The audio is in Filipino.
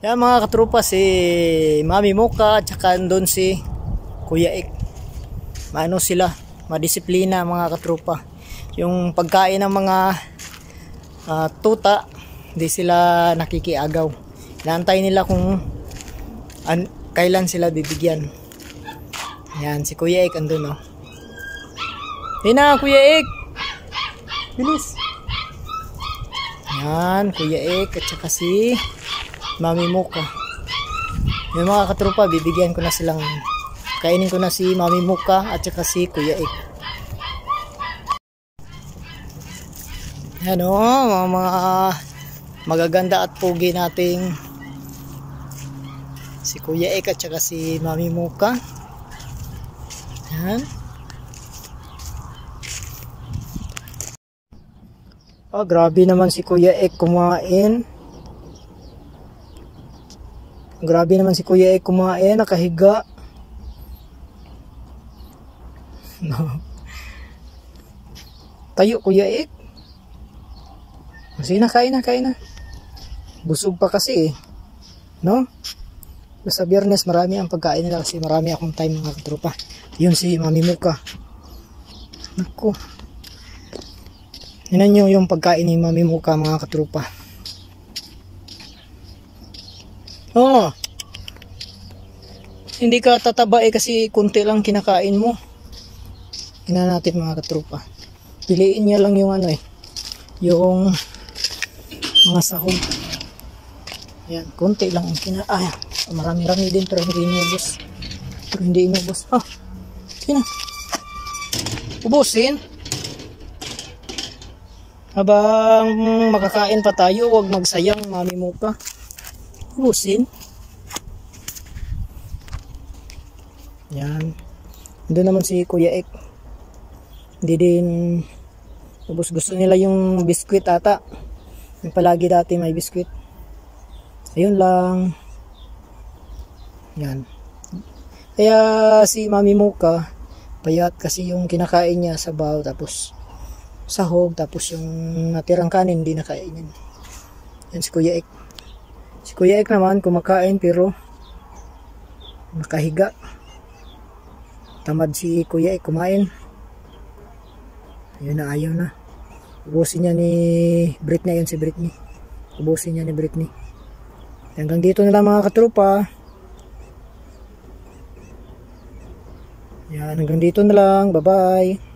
Yan mga katropa, si Mami Mocha at saka doon si Kuya Ek. Maano sila, madisiplina mga katropa. Yung pagkain ng mga tuta, hindi sila nakikiagaw. Inaantay nila kung kailan sila bibigyan. Yan, si Kuya Ek andun, oh. Tina, Kuya Ek! Bilis! Yan, Kuya Ek at saka si Mami Mocha. Yung mga katropa, bibigyan ko na silang, kainin ko na si Mami Mocha at saka si Kuya Ek. Yan, oh, mga magaganda at pugi nating si Kuya Ek at saka si Mami Mocha. Yan. Oh, grabe naman si Kuya Ek kumain. Grabe naman si Kuya Ek kumain, nakahiga. No. Tayo Kuya Ek. Sige na, kain na. Busog pa kasi eh. No? Basta Biyernes marami ang pagkain nila kasi marami akong time mga katropa. Yun si Mami Mocha. Naku. Hinan nyo yung pagkain ni Mami Mocha mga katropa. Oh. Hindi ka tataba eh kasi kunti lang kinakain mo. Hinan natin mga katropa. Piliin niya lang yung ano eh. Yung mga sahog. Ayan, kunti lang ang kinain. Marami-rami din pero hindi inubos. Oh. Sige na. Ubusin. Habang makakain pa tayo, huwag magsayang Mami Mocha. Ubusin. Yan. Doon naman si Kuya Ek. Hindi din ubos. Gusto nila yung biskwit ata. Yung palagi dati may biskwit. Ayun lang. Yan. Kaya si Mami Mocha payat kasi yung kinakain niya sabaw tapos sahog tapos yung natirang kanin hindi nakainin. Yan si Kuya Ek. Si Kuya Ek naman kumakain pero nakahiga. Tamad si Kuya Ek kumain. Ayun na, ayaw na. Ubusin niya ni Britney. Ayun si Britney. Ubusin niya ni Britney. Hanggang dito na lang mga katropa. Yan, hanggang dito na lang. Bye bye.